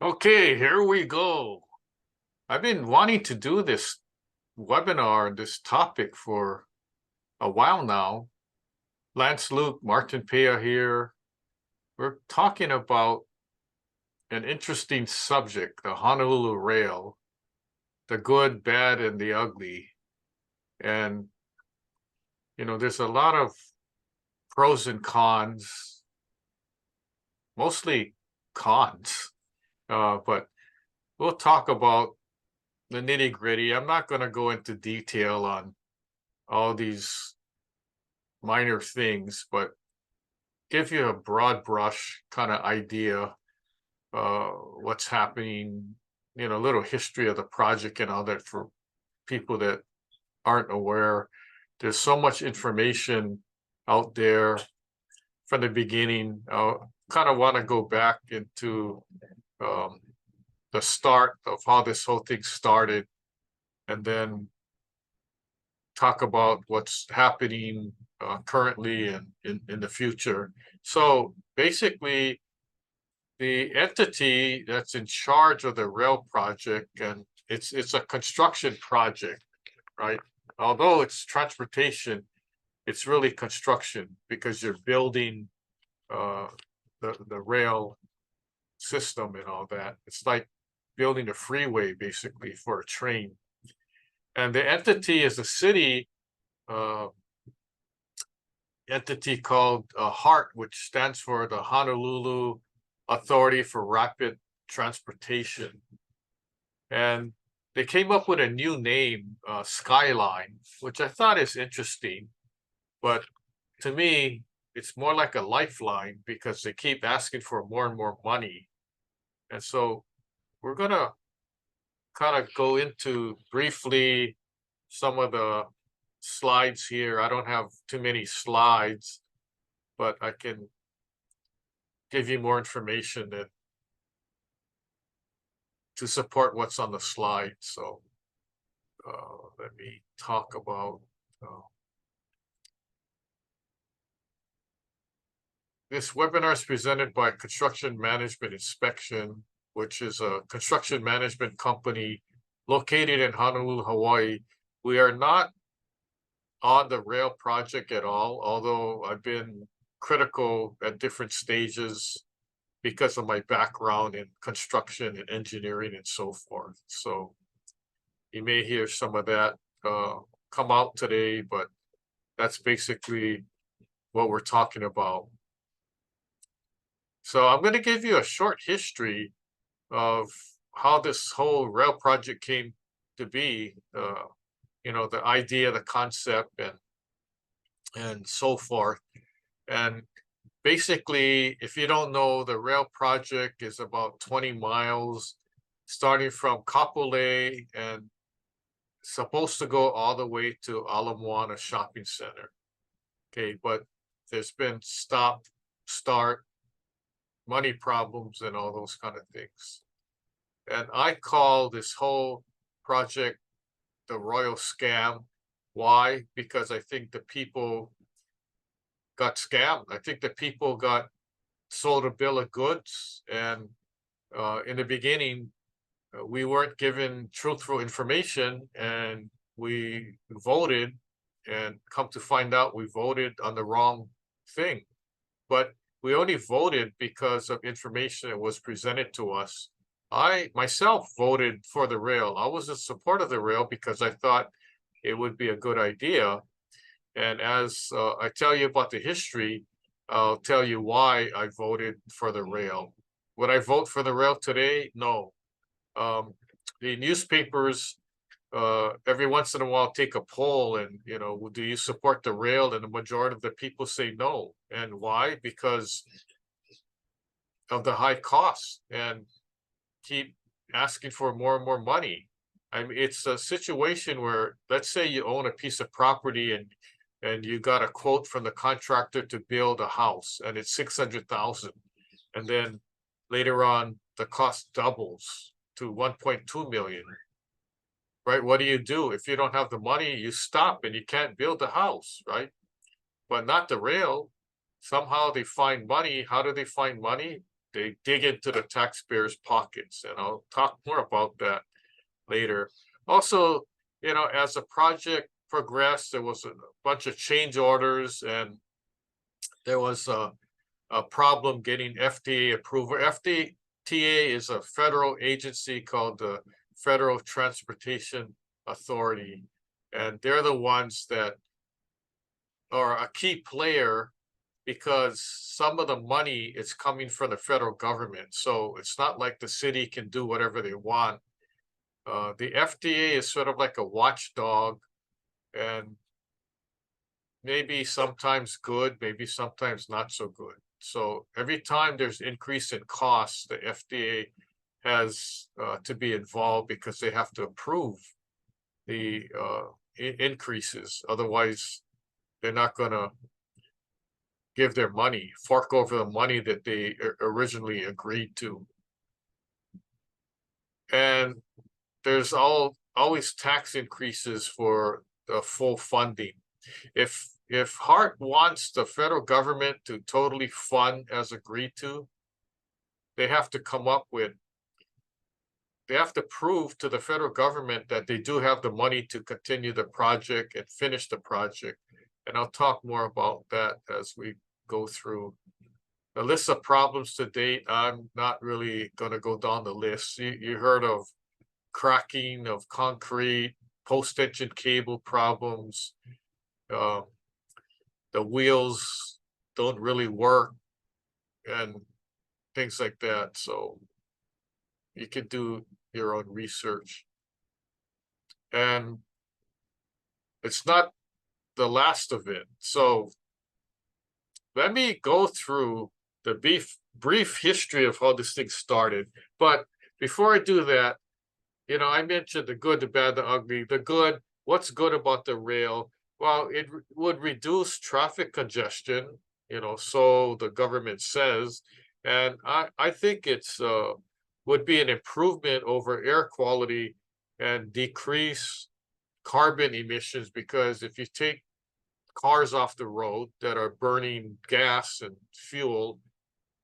Okay, here we go. I've been wanting to do this webinar, this topic for a while now. Lance Luke, Martin Pea here. We're talking about an interesting subject, the Honolulu Rail, the good, bad, and the ugly. And, there's a lot of pros and cons, mostly cons, but we'll talk about the nitty gritty. I'm not going to go into detail on all these minor things, but give you a broad brush kind of idea what's happening, a little history of the project and all that for people that aren't aware. There's so much information out there from the beginning. I kind of want to go back into the start of how this whole thing started and then talk about what's happening currently and in the future. So basically, the entity that's in charge of the rail project, and it's a construction project, right? Although it's transportation, it's really construction because you're building the rail system and all that. It's like building a freeway basically for a train. And the entity is a city entity called HART, which stands for the Honolulu Authority for Rapid Transportation. And they came up with a new name, Skyline, which I thought is interesting. But to me, it's more like a lifeline because they keep asking for more and more money. And so we're going to kind of go into briefly some of the slides here. I don't have too many slides, but I can give you more information to support what's on the slide. So let me talk about this webinar is presented by Construction Management Inspection, which is a construction management company located in Honolulu, Hawaii. We are not on the rail project at all, although I've been critical at different stages because of my background in construction and engineering and so forth. So you may hear some of that come out today, but that's basically what we're talking about. So I'm going to give you a short history of how this whole rail project came to be, the idea, the concept, and so forth. And basically, if you don't know, the rail project is about 20 miles, starting from Kapolei and supposed to go all the way to Ala Moana Shopping Center. Okay, but there's been stop, start, money problems, and all those kind of things. And I call this whole project the royal scam. Why? Because I think the people got scammed. I think the people got sold a bill of goods, and in the beginning, we weren't given truthful information, and we voted, and come to find out we voted on the wrong thing. But we only voted because of information that was presented to us. I myself voted for the rail. I was in support of the rail because I thought it would be a good idea. And as I tell you about the history, I'll tell you why I voted for the rail. Would I vote for the rail today? No. The newspapers every once in a while take a poll and, do you support the rail? And the majority of the people say no. And why? Because of the high costs and keep asking for more and more money. I mean, it's a situation where, let's say you own a piece of property and you got a quote from the contractor to build a house and it's 600,000. And then later on, the cost doubles to 1.2 million. Right? What do? If you don't have the money, you stop and you can't build a house, right? But not the rail. Somehow they find money. How do they find money? they dig into the taxpayers' pockets, and I'll talk more about that later. Also, as the project progressed, there was a bunch of change orders, and there was a problem getting FTA approval. FTA is a federal agency called the Federal Transportation Authority, and they're the ones that are a key player because some of the money is coming from the federal government. So it's not like the city can do whatever they want. The FDA is sort of like a watchdog, and maybe sometimes good, maybe sometimes not so good. So every time there's increase in costs, the FDA has to be involved because they have to approve the increases. Otherwise, they're not going to give their money, fork over the money that they originally agreed to. And there's always tax increases for the full funding. If Hart wants the federal government to totally fund as agreed to, they have to prove to the federal government that they do have the money to continue the project and finish the project. And I'll talk more about that as we go through the list of problems to date. I'm not really going to go down the list. You heard of cracking of concrete, post-tension cable problems. The wheels don't really work and things like that. So you can do your own research. And it's not the last of it. So let me go through the brief history of how this thing started. But before I do that, I mentioned the good, the bad, the ugly. The good, what's good about the rail? Well, it would reduce traffic congestion, so the government says. And I think it's would be an improvement over air quality and decrease carbon emissions, because if you take cars off the road that are burning gas and fuel,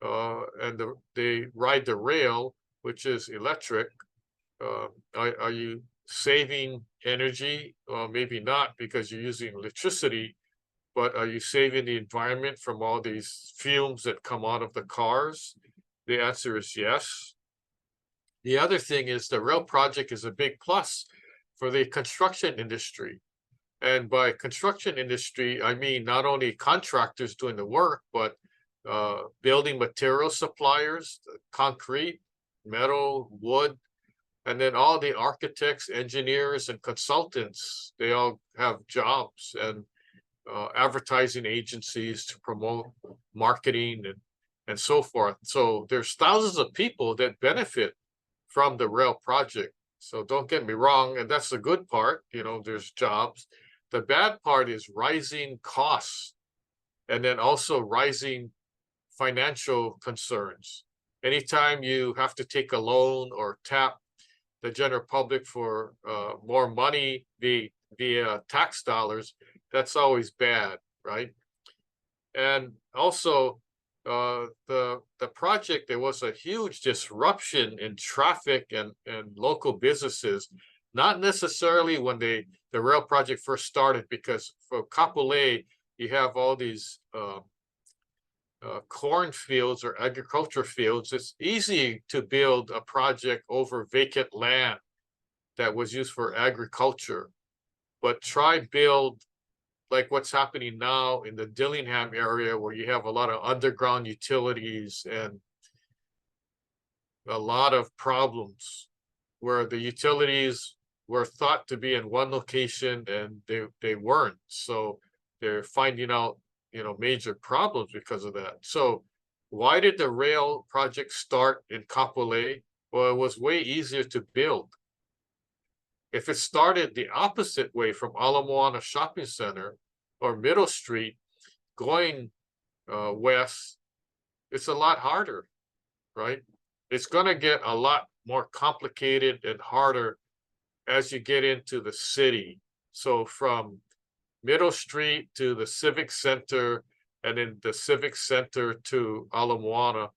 and they ride the rail, which is electric, are you saving energy? Well, maybe not, because you're using electricity, but are you saving the environment from all these fumes that come out of the cars? The answer is yes. The other thing is the rail project is a big plus for the construction industry. And by construction industry, I mean not only contractors doing the work, but building material suppliers, concrete, metal, wood, and then all the architects, engineers, and consultants. They all have jobs, and advertising agencies to promote marketing and so forth. So there's thousands of people that benefit from the rail project. So don't get me wrong, and that's the good part, there's jobs. The bad part is rising costs, and then also rising financial concerns. Anytime you have to take a loan or tap the general public for more money via tax dollars, that's always bad, right? And also, the project, there was a huge disruption in traffic and local businesses, not necessarily when the rail project first started, because for Kapolei, you have all these cornfields or agriculture fields. It's easy to build a project over vacant land that was used for agriculture, but try build like what's happening now in the Dillingham area, where you have a lot of underground utilities and a lot of problems, where the utilities were thought to be in one location and they weren't. So they're finding out, major problems because of that. So why did the rail project start in Kapolei? Well, it was way easier to build. If it started the opposite way from Ala Moana Shopping Center or Middle Street going west, it's a lot harder, right? It's going to get a lot more complicated and harder as you get into the city. So from Middle Street to the Civic Center, and then the Civic Center to Ala Moana,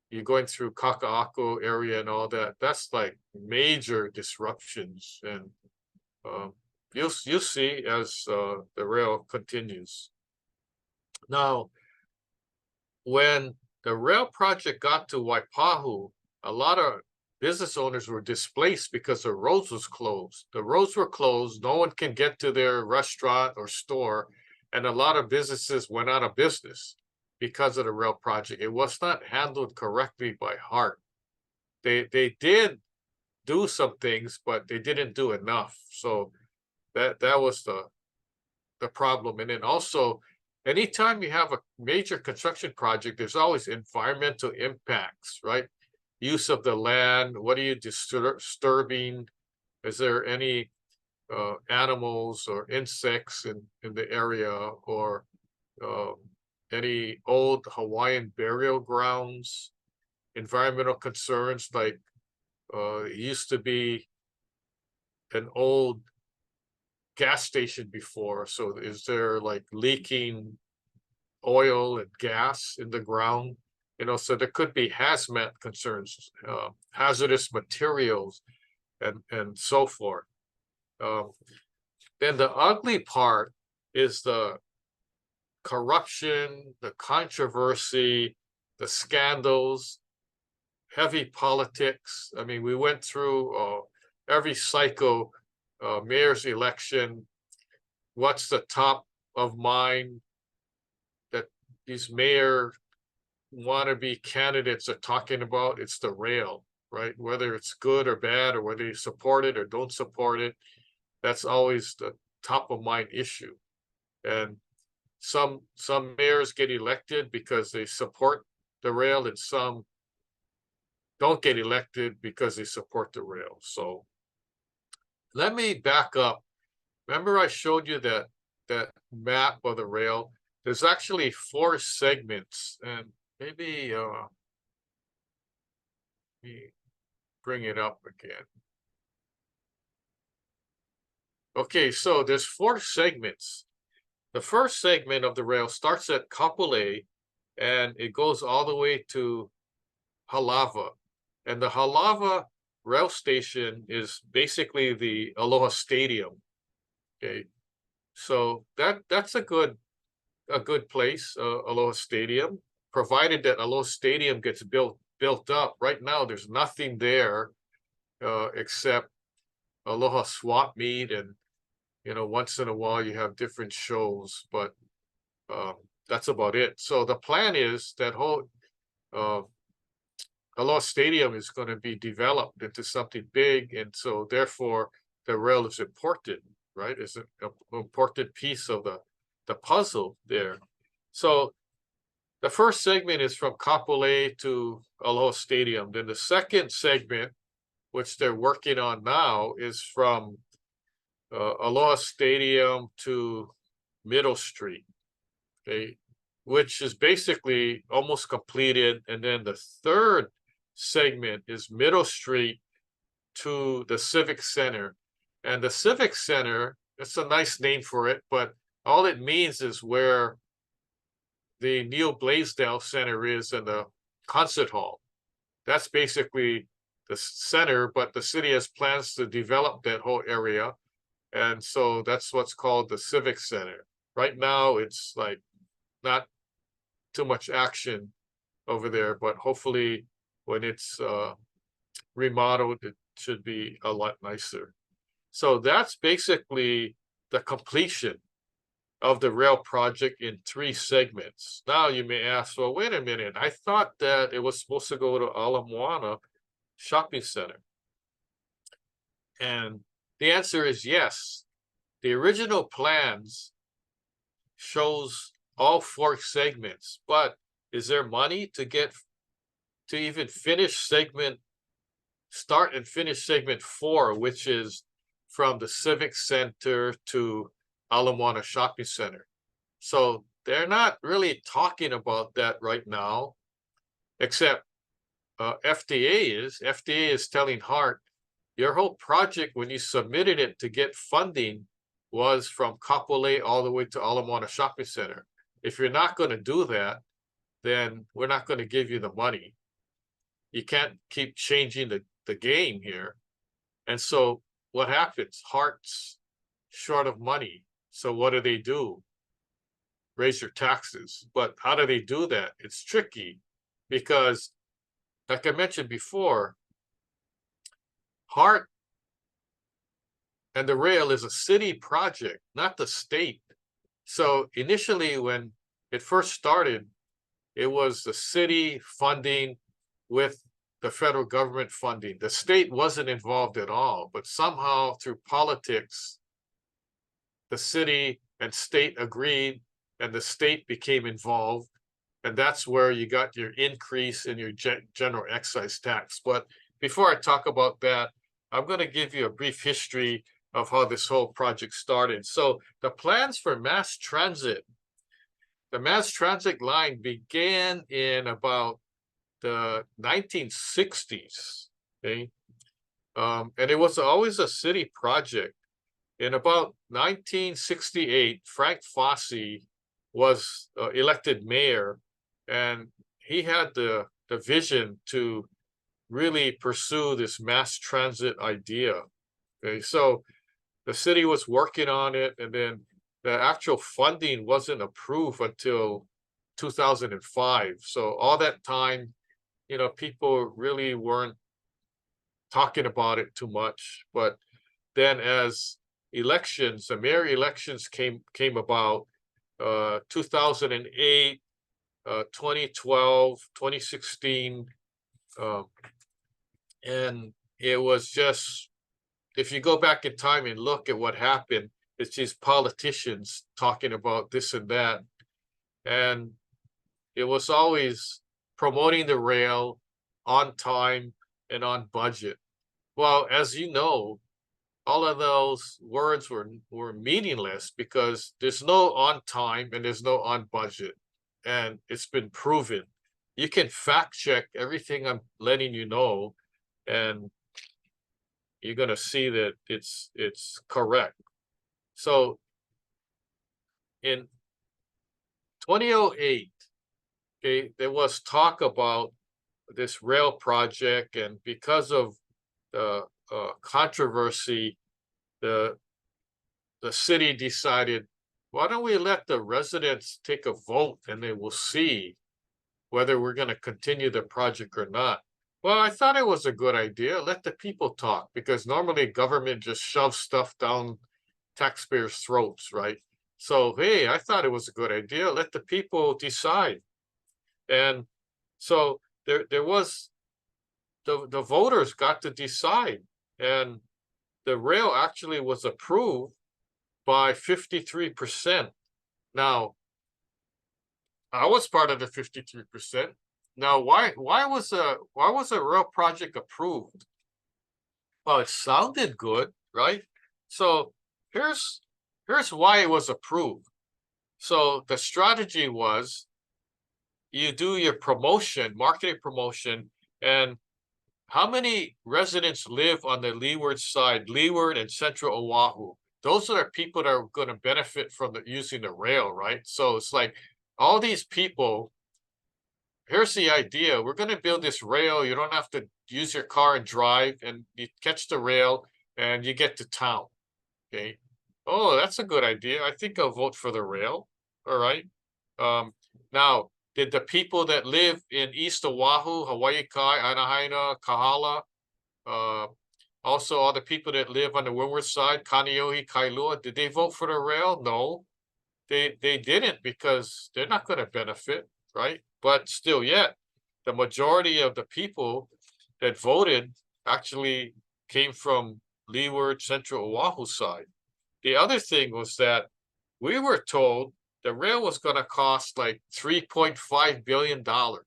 you're going through Kaka'ako area and all that. That's like major disruptions, and um, you'll see as the rail continues. Now, when the rail project got to Waipahu, a lot of business owners were displaced because the roads was closed. The roads were closed. No one can get to their restaurant or store, and a lot of businesses went out of business because of the rail project. It was not handled correctly by HART. They did do some things, but they didn't do enough. So that was the problem. And then also, anytime you have a major construction project, there's always environmental impacts, right? Use of the land. What are you disturbing? Is there any animals or insects in the area, or uh, any old Hawaiian burial grounds? Environmental concerns like it used to be an old gas station before. So is there like leaking oil and gas in the ground? So there could be hazmat concerns, hazardous materials, and so forth. Um, then the ugly part is the corruption, the controversy, the scandals, heavy politics. I mean, we went through every cycle, mayor's election. What's the top of mind that these mayor wannabe candidates are talking about? It's the rail, right? Whether it's good or bad, or whether you support it or don't support it, that's always the top of mind issue. And some mayors get elected because they support the rail, and some don't get elected because they support the rail. So let me back up. Remember I showed you that map of the rail? There's actually 4 segments, and maybe let me bring it up again. Okay, so there's 4 segments. The first segment of the rail starts at Kapolei, and it goes all the way to Halava. And the Halava rail station is basically the Aloha Stadium. Okay, so that's a good place, Aloha Stadium, provided that Aloha Stadium gets built up. Right now, there's nothing there except Aloha swap meet, and once in a while you have different shows, but that's about it. So the plan is that whole Aloha Stadium is going to be developed into something big, and so therefore the rail is important, right? It's an important piece of the puzzle there. So the first segment is from Kapolei to Aloha Stadium. Then the second segment, which they're working on now, is from Aloha Stadium to Middle Street, okay, which is basically almost completed. And then the third segment is Middle Street to the Civic Center. And the Civic Center, it's a nice name for it, but all it means is where the Neil Blaisdell Center is and the concert hall. That's basically the center, but the city has plans to develop that whole area. And so that's what's called the Civic Center. Right now, it's like not too much action over there, but hopefully when it's remodeled, it should be a lot nicer. So that's basically the completion of the rail project in 3 segments. Now you may ask, well, wait a minute, I thought that it was supposed to go to Ala Moana Shopping Center. And the answer is yes. The original plans shows all 4 segments, but is there money to even start and finish segment 4, which is from the Civic Center to Ala Moana Shopping Center? So they're not really talking about that right now, except FDA is telling HART, your whole project, when you submitted it to get funding, was from Kapolei all the way to Ala Moana Shopping Center. If you're not going to do that, then we're not going to give you the money. you can't keep changing the game here. And so what happens? Heart's short of money. So what do? Raise your taxes. But how do they do that? It's tricky because, like I mentioned before, Heart and the rail is a city project, not the state. So initially, when it first started, it was the city funding with the federal government funding. The state wasn't involved at all, but somehow through politics, the city and state agreed and the state became involved. And that's where you got your increase in your general excise tax. But before I talk about that, I'm going to give you a brief history of how this whole project started. So the plans for mass transit, the mass transit line began in about the 1960s, okay? And it was always a city project. In about 1968, Frank Fossey was elected mayor, and he had the vision to really pursue this mass transit idea. Okay, so the city was working on it, and then the actual funding wasn't approved until 2005. So all that time, people really weren't talking about it too much. But then as elections, the mayor elections came about, 2008, 2012, 2016, and it was just, if you go back in time and look at what happened, it's these politicians talking about this and that. And it was always promoting the rail on time and on budget. Well, as you know, all of those words were meaningless because there's no on time and there's no on budget. And it's been proven. You can fact check everything I'm letting you know, and you're going to see that it's correct. So in 2008, okay, there was talk about this rail project, and because of the controversy, the city decided, why don't we let the residents take a vote and they will see whether we're going to continue the project or not. Well, I thought it was a good idea. Let the people talk, because normally government just shoves stuff down taxpayers' throats, right? So, hey, I thought it was a good idea. Let the people decide. And so there was, the voters got to decide. And the rail actually was approved by 53%. Now, I was part of the 53%. Now, why was a rail project approved? Well, it sounded good, right? So here's why it was approved. So the strategy was, you do your promotion, marketing promotion, and how many residents live on the leeward side, leeward and central Oahu? Those are the people that are going to benefit from using the rail, right? So it's like, all these people, here's the idea. We're going to build this rail. You don't have to use your car and drive, and you catch the rail and you get to town. Okay. Oh, that's a good idea. I think I'll vote for the rail. All right. Now, did the people that live in East Oahu, Hawaii Kai, Anaheina, Kahala, also all the people that live on the windward side, Kaneohe, Kailua, did they vote for the rail? No, they didn't, because they're not going to benefit, right? But still yet, the majority of the people that voted actually came from leeward central Oahu side. The other thing was that we were told the rail was going to cost like $3.5 billion. But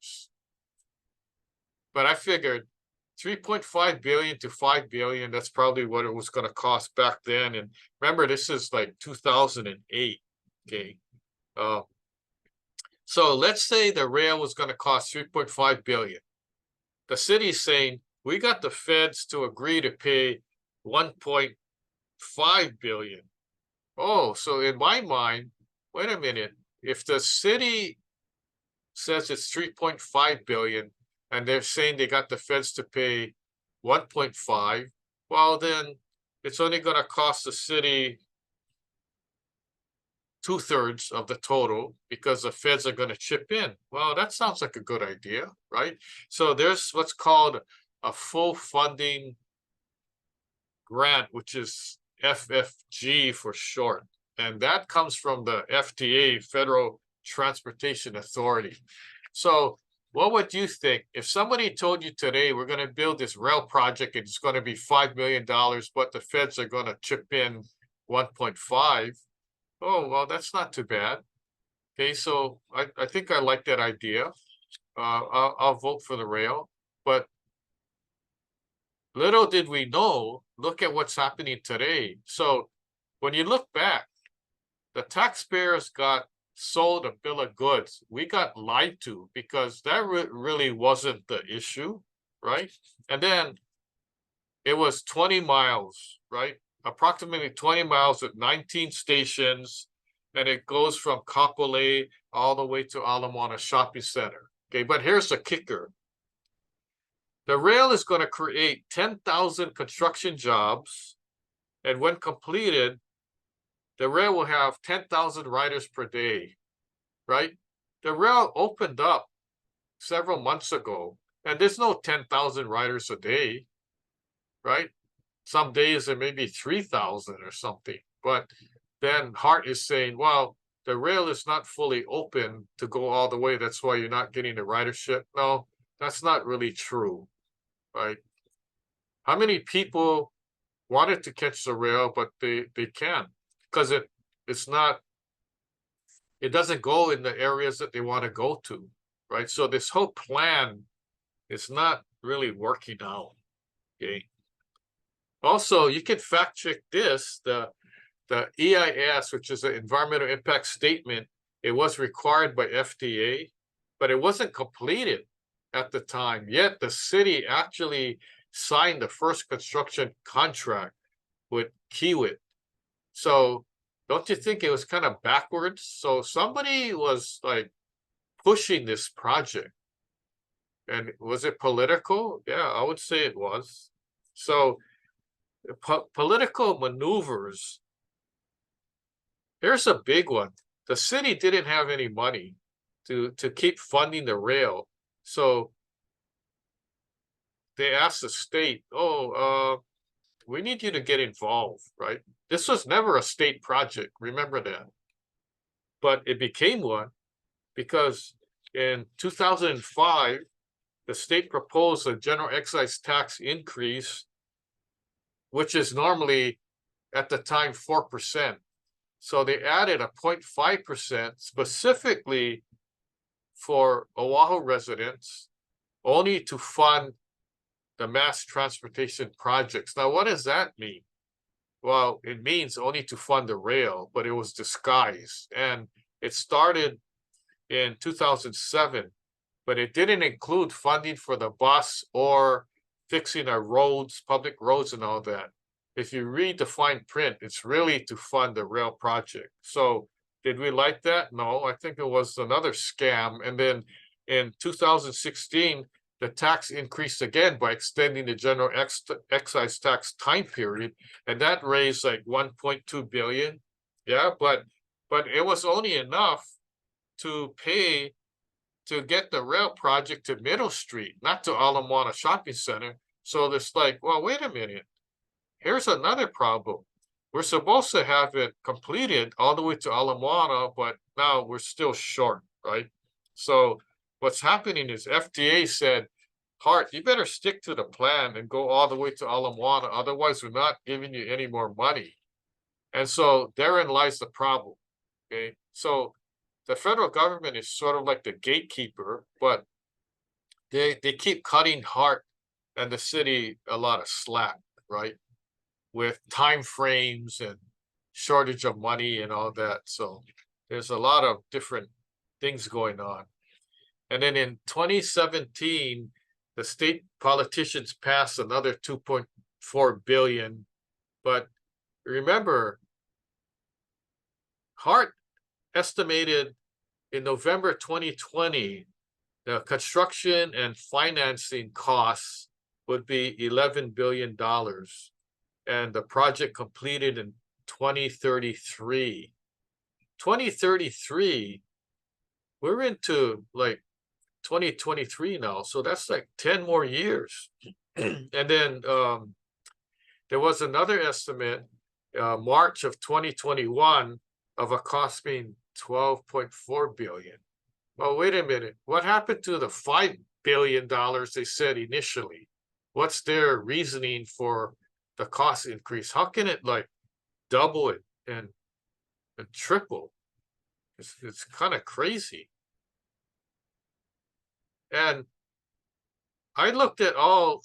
I figured 3.5 billion to 5 billion, that's probably what it was going to cost back then. And remember, this is like 2008. Okay. So let's say the rail was going to cost 3.5 billion. The city's saying, we got the feds to agree to pay 1.5 billion. Oh, so in my mind, wait a minute. If the city says it's 3.5 billion, and they're saying they got the feds to pay 1.5, well, then it's only going to cost the city two-thirds of the total because the feds are going to chip in. Well, that sounds like a good idea, right? So there's what's called a full funding grant, which is FFG for short. And that comes from the FTA, Federal Transportation Authority. So what would you think if somebody told you today we're going to build this rail project and it's going to be $5 million, but the feds are going to chip in 1.5? Oh, well, that's not too bad. Okay, so I think I like that idea. I'll vote for the rail. But little did we know, look at what's happening today. So when you look back, the taxpayers got sold a bill of goods. We got lied to because that really wasn't the issue, right? And then it was 20 miles, right? Approximately 20 miles at 19 stations, and it goes from Kapolei all the way to Ala Moana Shopping Center. Okay, but here's the kicker. The rail is going to create 10,000 construction jobs, and when completed, the rail will have 10,000 riders per day, right? The rail opened up several months ago, and there's no 10,000 riders a day, right? Some days there may be 3,000 or something. But then Hart is saying, well, the rail is not fully open to go all the way. That's why you're not getting the ridership. No, that's not really true, right? How many people wanted to catch the rail, but they can't because it doesn't go in the areas that they want to go to, right? So this whole plan is not really working out. Okay. Also, you can fact check this. The EIS, which is an environmental impact statement, it was required by FDA, but it wasn't completed at the time. Yet the city actually signed the first construction contract with Kiewit. So don't you think it was kind of backwards? So somebody was like pushing this project. And was it political? Yeah, I would say it was. So political maneuvers. Here's a big one. The city didn't have any money to keep funding the rail. So they asked the state, oh, we need you to get involved, right? This was never a state project, remember that. But it became one because in 2005, the state proposed a general excise tax increase, which is normally at the time 4%. So they added a 0.5% specifically for Oahu residents, only to fund the mass transportation projects. Now, what does that mean? Well, it means only to fund the rail, but it was disguised. And it started in 2007, but it didn't include funding for the bus or fixing our roads, public roads and all that. If you read the fine print, it's really to fund the rail project. So did we like that? No, I think it was another scam. And then in 2016, the tax increased again by extending the general excise tax time period, and that raised like 1.2 billion. Yeah, but it was only enough to pay to get the rail project to Middle Street, not to Ala Moana Shopping Center. So it's like, well, wait a minute. Here's another problem. We're supposed to have it completed all the way to Ala Moana, but now we're still short, right? So what's happening is FDA said, Hart, you better stick to the plan and go all the way to Ala Moana. Otherwise, we're not giving you any more money. And so therein lies the problem. Okay. So the federal government is sort of like the gatekeeper, but they keep cutting Hart and the city a lot of slack, right? With time frames and shortage of money and all that. So there's a lot of different things going on. And then in 2017, the state politicians passed another 2.4 billion. But remember, Hart estimated in November 2020 The construction and financing costs would be $11 billion, and the project completed in 2033. 2033, we're into like 2023 now, so that's like 10 more years. And then there was another estimate, March of 2021, of a cost being 12.4 billion. Well, wait a minute. What happened to the $5 billion they said initially? What's their reasoning for the cost increase? How can it like double it and triple? It's kind of crazy. And I looked at all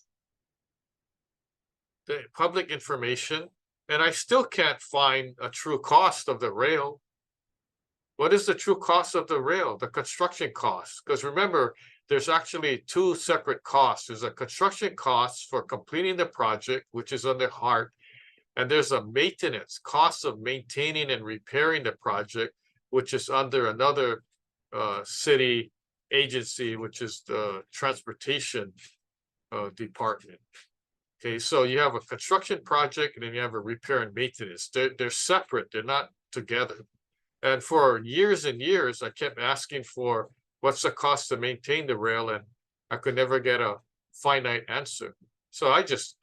the public information, and I still can't find a true cost of the rail. What is the true cost of the rail? The construction cost. Because remember, there's actually two separate costs. There's a construction cost for completing the project, which is under HART, and there's a maintenance cost of maintaining and repairing the project, which is under another city agency, which is the transportation department. Okay, so you have a construction project and then you have a repair and maintenance. They're separate, they're not together. And for years and years, I kept asking for what's the cost to maintain the rail, and I could never get a finite answer. So I just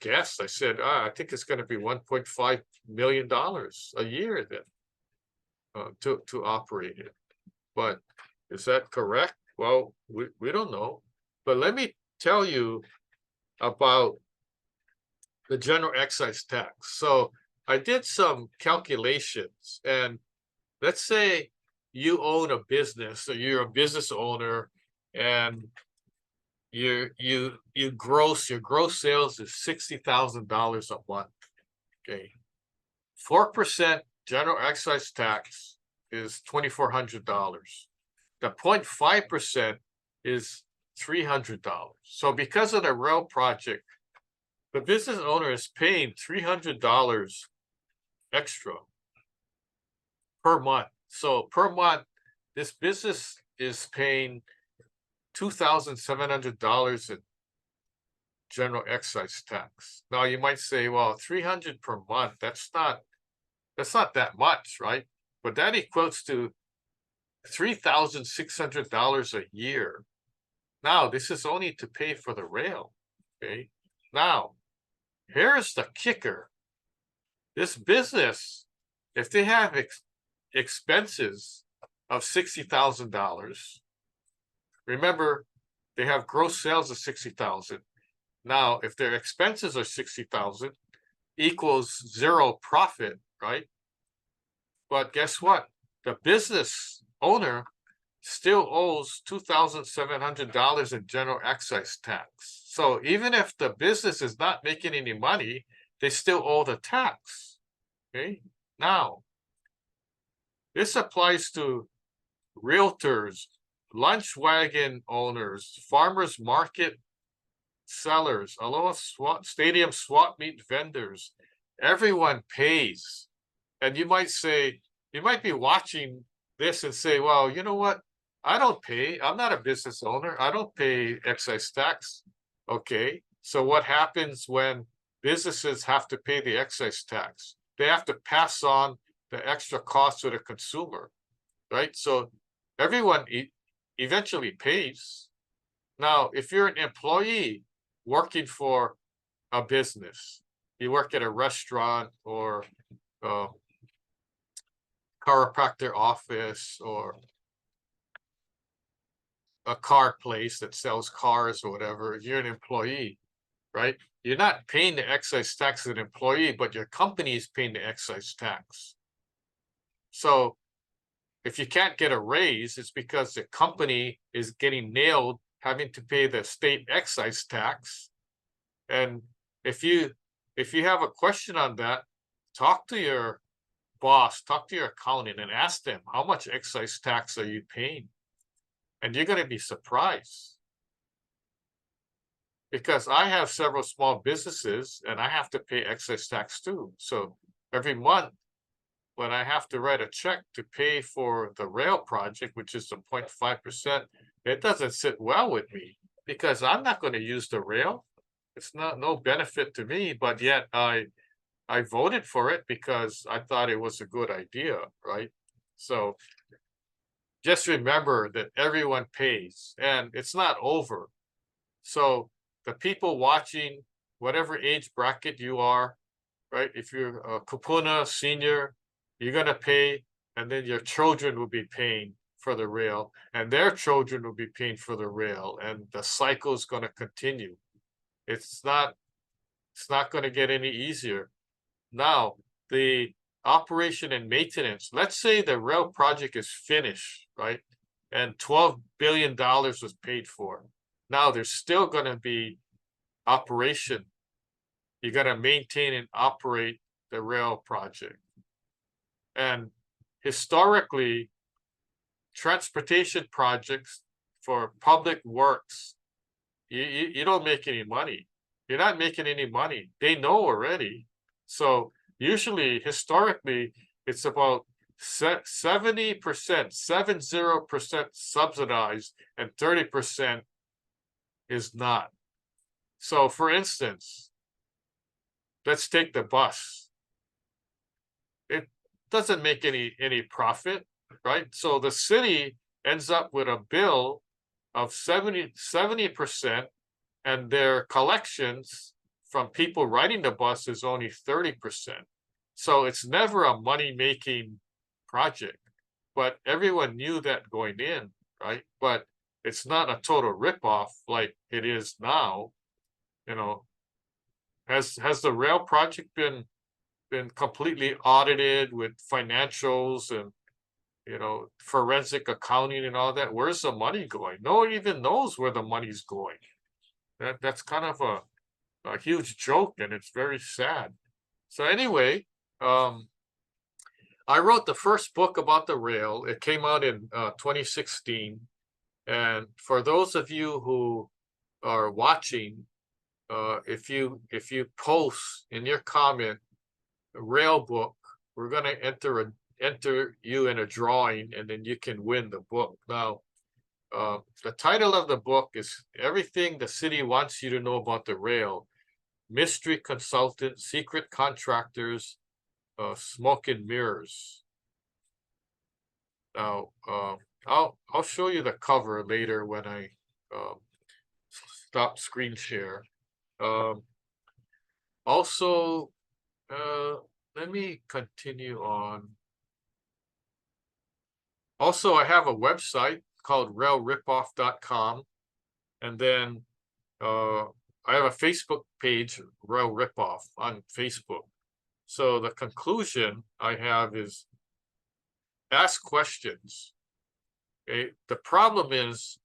guessed. I said, I think it's going to be $1.5 million a year then to operate it. But is that correct? Well, we don't know. But let me tell you about the general excise tax. So I did some calculations, and let's say you own a business, or you're a business owner, and your gross sales is $60,000 a month. Okay, 4% general excise tax is $2,400. The 0.5% is $300. So because of the rail project, the business owner is paying $300 extra per month. So per month, this business is paying $2,700 in general excise tax. Now you might say, well, $300 per month, that's not that much, right? But that equates to $3,600 a year. Now, this is only to pay for the rail. Okay. Now, here's the kicker. This business, if they have expenses of $60,000, remember, they have gross sales of $60,000. Now, if their expenses are $60,000, equals zero profit, right? But guess what? The business owner still owes $2,700 in general excise tax. So even if the business is not making any money, they still owe the tax. Okay. Now, this applies to realtors, lunch wagon owners, farmers market sellers, Aloha Stadium swap meet vendors. Everyone pays. And you might say, you might be watching this and say, well, you know what? I don't pay. I'm not a business owner. I don't pay excise tax. Okay. So what happens when businesses have to pay the excise tax? They have to pass on the extra cost to the consumer, right? So everyone eventually pays. Now, if you're an employee working for a business, you work at a restaurant or chiropractor office or a car place that sells cars or whatever, you're an employee, right? You're not paying the excise tax as an employee, but your company is paying the excise tax. So if you can't get a raise, it's because the company is getting nailed having to pay the state excise tax. And if you have a question on that, talk to your boss, talk to your accountant and ask them, how much excise tax are you paying? And you're going to be surprised. Because I have several small businesses and I have to pay excise tax too. So every month when I have to write a check to pay for the rail project, which is the 0.5%, it doesn't sit well with me because I'm not going to use the rail. It's not no benefit to me, but yet I voted for it because I thought it was a good idea, right? So just remember that everyone pays and it's not over. So the people watching, whatever age bracket you are, right? If you're a kupuna senior, you're going to pay, and then your children will be paying for the rail, and their children will be paying for the rail, and the cycle is going to continue. It's not going to get any easier. Now, the operation and maintenance, let's say the rail project is finished, right? And $12 billion was paid for. Now there's still going to be operation. You got to maintain and operate the rail project. And historically, transportation projects for public works, you don't make any money. You're not making any money. They know already. So usually, historically, it's about 70%, 70% subsidized, and 30% is not. So for instance, let's take the bus. It doesn't make any profit, right? So the city ends up with a bill of 70%, and their collections from people riding the bus is only 30%. So it's never a money-making project. But everyone knew that going in, right? But it's not a total ripoff like it is now. You know, has the rail project been completely audited with financials and forensic accounting and all that? Where's the money going? No one even knows where the money's going. That's kind of a huge joke, and it's very sad. So anyway, I wrote the first book about the rail. It came out in 2016. And for those of you who are watching, if you post in your comment rail book, we're going to enter you in a drawing, and then you can win the book. Now, the title of the book is Everything the City Wants You to Know About the Rail: Mystery Consultant, Secret Contractors, Smoke and Mirrors. Now, I'll show you the cover later when I stop screen share. Also, let me continue on. Also, I have a website called railripoff.com, and then I have a Facebook page, Rail Ripoff, on Facebook. So the conclusion I have is ask questions. Okay? The problem is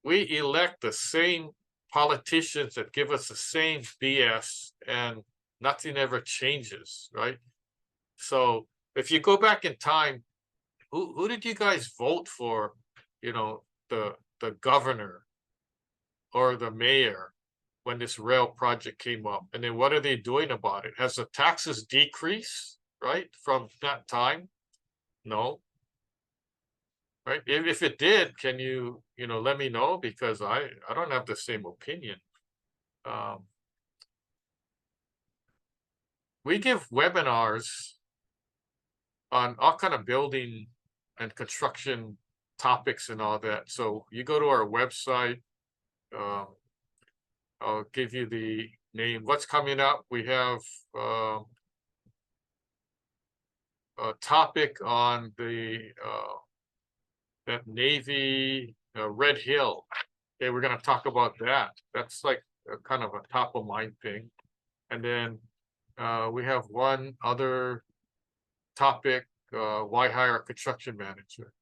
we elect the same politicians that give us the same BS, and nothing ever changes, right? So if you go back in time, who did you guys vote for? The governor or the mayor when this rail project came up, and then what are they doing about it? Has the taxes decreased, right, from that time? No. Right? If it did, can you let me know, because I don't have the same opinion. We give webinars on all kind of building and construction topics and all that. So you go to our website. I'll give you the name. What's coming up? We have a topic on the that Navy Red Hill. Okay, we're going to talk about that. That's like kind of a top of mind thing. And then we have one other topic, why hire a construction manager?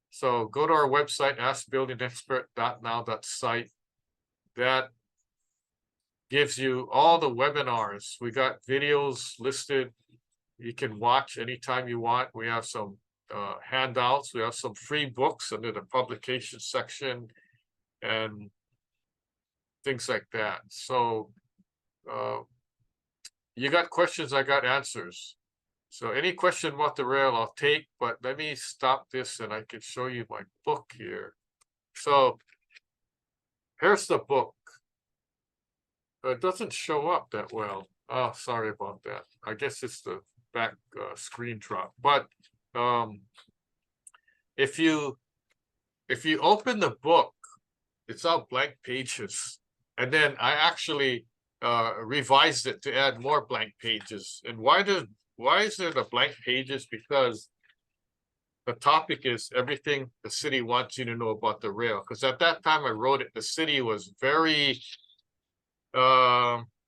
So go to our website, askbuildingexpert.now.site. That gives you all the webinars. We got videos listed. You can watch anytime you want. We have some handouts. We have some free books under the publication section and things like that. So you got questions, I got answers. So any question about the rail, I'll take, but let me stop this and I can show you my book here. So here's the book. It doesn't show up that well. Oh, sorry about that. I guess it's the back screen drop. But um, if you open the book, it's all blank pages, and then I actually revised it to add more blank pages. And why is there the blank pages? Because the topic is everything the city wants you to know about the rail. Because at that time I wrote it, the city was very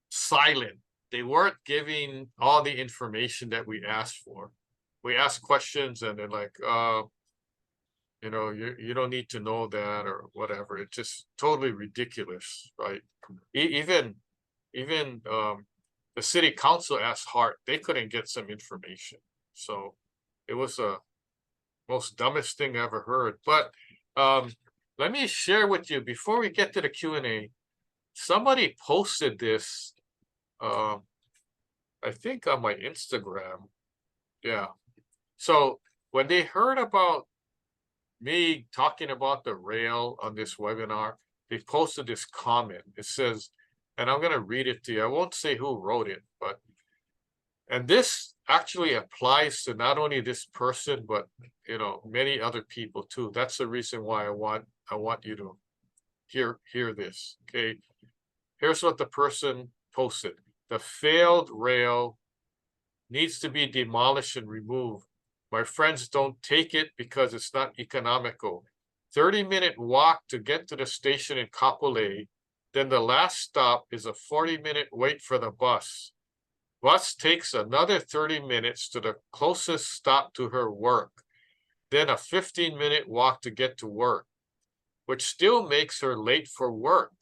silent. They weren't giving all the information that we asked for. We asked questions and they're like, you know, you don't need to know that or whatever. It's just totally ridiculous, right? Even the city council asked Hart, they couldn't get some information. So it was a most dumbest thing I ever heard. But let me share with you before we get to the Q&A. Somebody posted this, I think on my Instagram. Yeah. So when they heard about me talking about the rail on this webinar, they posted this comment. It says, and I'm going to read it to you. I won't say who wrote it, but, and this actually applies to not only this person, but, you know, many other people too. That's the reason why I want you to hear this. Okay. Here's what the person posted. The failed rail needs to be demolished and removed. My friends don't take it because it's not economical. 30-minute walk to get to the station in Kapolei. Then the last stop is a 40-minute wait for the bus. Bus takes another 30 minutes to the closest stop to her work. Then a 15-minute walk to get to work, which still makes her late for work.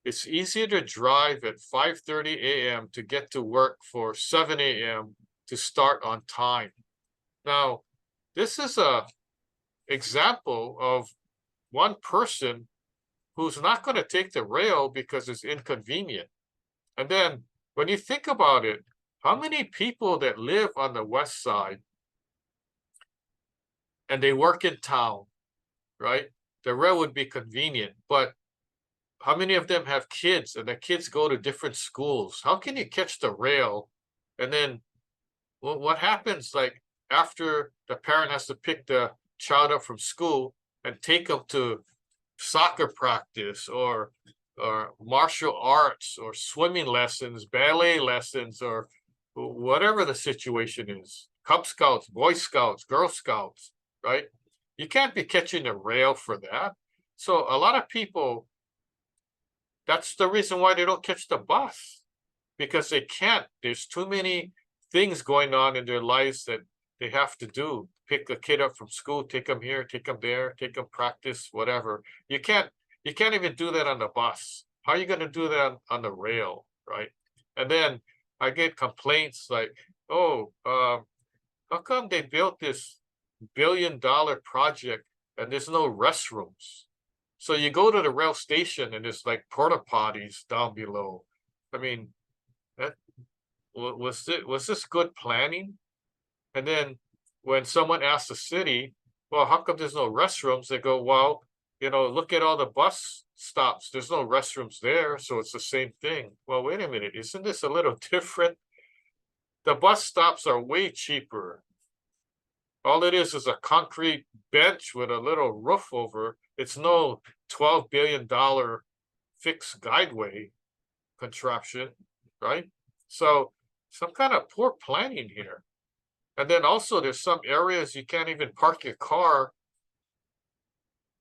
It's easier to drive at 5:30 a.m. to get to work for 7 a.m. to start on time. Now, this is a example of one person who's not going to take the rail because it's inconvenient. And then when you think about it, how many people that live on the west side and they work in town, right? The rail would be convenient, but how many of them have kids and the kids go to different schools? How can you catch the rail? And then what happens like after the parent has to pick the child up from school and take them to soccer practice or martial arts or swimming lessons, ballet lessons, or whatever the situation is, Cub Scouts, Boy Scouts, Girl Scouts, right? You can't be catching a rail for that. So a lot of people, that's the reason why they don't catch the bus, because they can't. There's too many things going on in their lives that they have to do. Pick a kid up from school, take them here, take them there, take them practice, whatever. You can't even do that on the bus. How are you going to do that on the rail, right? And then I get complaints like, oh, how come they built this billion-dollar project and there's no restrooms? So you go to the rail station and there's like porta potties down below. I mean, that was this good planning? And then when someone asks the city, well, how come there's no restrooms? They go, well, you know, look at all the bus stops. There's no restrooms there, so it's the same thing. Well, wait a minute, isn't this a little different? The bus stops are way cheaper. All it is a concrete bench with a little roof over. It's no $12 billion fixed guideway contraption, right? So some kind of poor planning here. And then also there's some areas you can't even park your car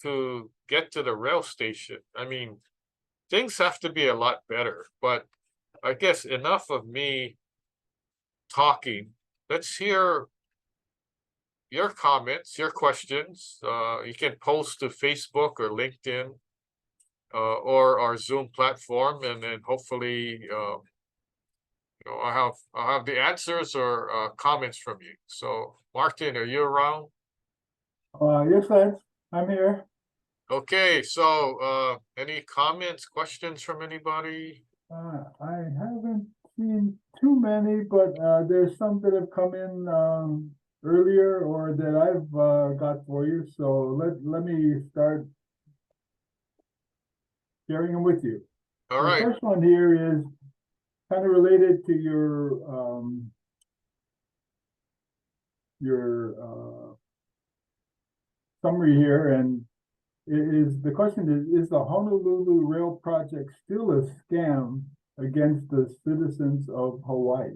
to get to the rail station. I mean, things have to be a lot better, but I guess enough of me talking. Let's hear your comments, your questions. You can post to Facebook or LinkedIn or our Zoom platform, and then hopefully you know, I'll have the answers or comments from you. So, Martin, are you around? Yes, Lance, I'm here. Okay, so any comments, questions from anybody? I haven't seen too many, but there's some that have come in earlier or that I've got for you. So let me start sharing them with you. All The right. first one here is kind of related to your summary here, and the question is the Honolulu Rail project still a scam against the citizens of Hawaii?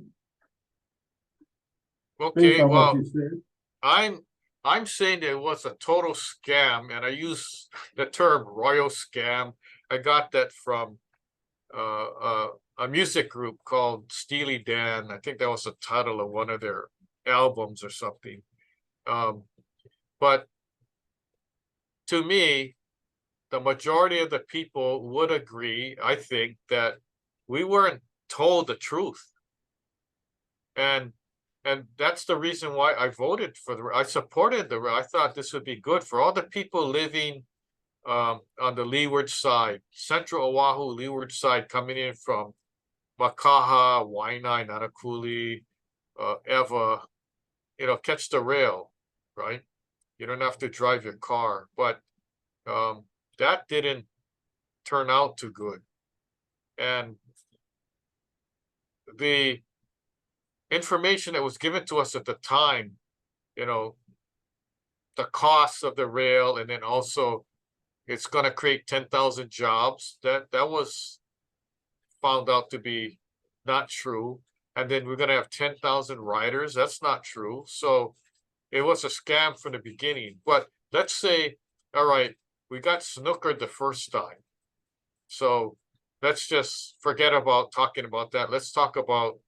Based Okay. on what Well, you said. I'm I'm saying it was a total scam, and I use the term royal scam. I got that from uh, uh, a music group called Steely Dan. I think that was the title of one of their albums or something. Um, but to me, the majority of the people would agree, I think, that we weren't told the truth. And that's the reason why I voted for I supported I thought this would be good for all the people living on the leeward side, central Oahu leeward side, coming in from Makaha, Waianae, Nanakuli, Ewa, catch the rail, right? You don't have to drive your car. But um, that didn't turn out too good. And the information that was given to us at the time, you know, the costs of the rail, and then also it's going to create 10,000 jobs. That was found out to be not true. And then we're going to have 10,000 riders. That's not true. So it was a scam from the beginning. But let's say, all right, we got snookered the first time. So let's just forget about talking about that. Let's talk about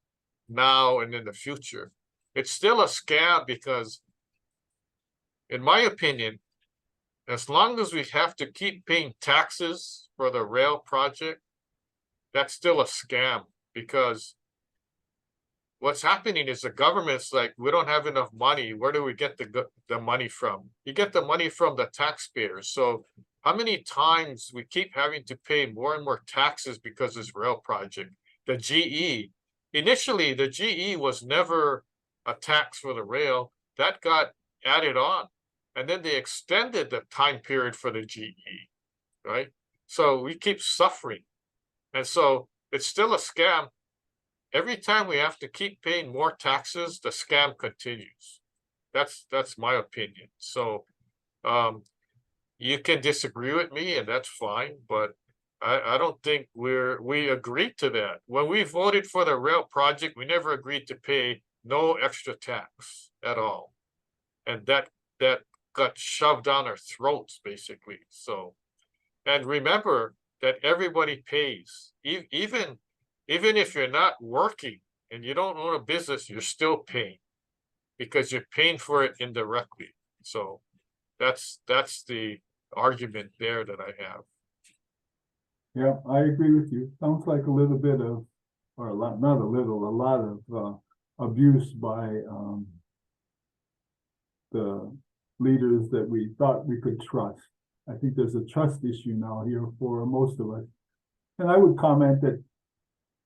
now and in the future. It's still a scam because, in my opinion, as long as we have to keep paying taxes for the rail project, that's still a scam, because what's happening is the government's like, we don't have enough money. Where do we get the money from? You get the money from the taxpayers. So how many times we keep having to pay more and more taxes because this rail project? The GE, initially the GE was never a tax for the rail. That got added on. And then they extended the time period for the GE, right? So we keep suffering. And so it's still a scam. Every time we have to keep paying more taxes, the scam continues. That's my opinion. So you can disagree with me, and that's fine, but I don't think we agreed to that. When we voted for the rail project, we never agreed to pay no extra tax at all. And that got shoved down our throats, basically. So, and remember that everybody pays, even if you're not working and you don't own a business, you're still paying, because you're paying for it indirectly. So that's the argument there that I have. Yeah, I agree with you. Sounds like a little bit of, or a lot, not a little, a lot of abuse by the leaders that we thought we could trust. I think there's a trust issue now here for most of us. And I would comment that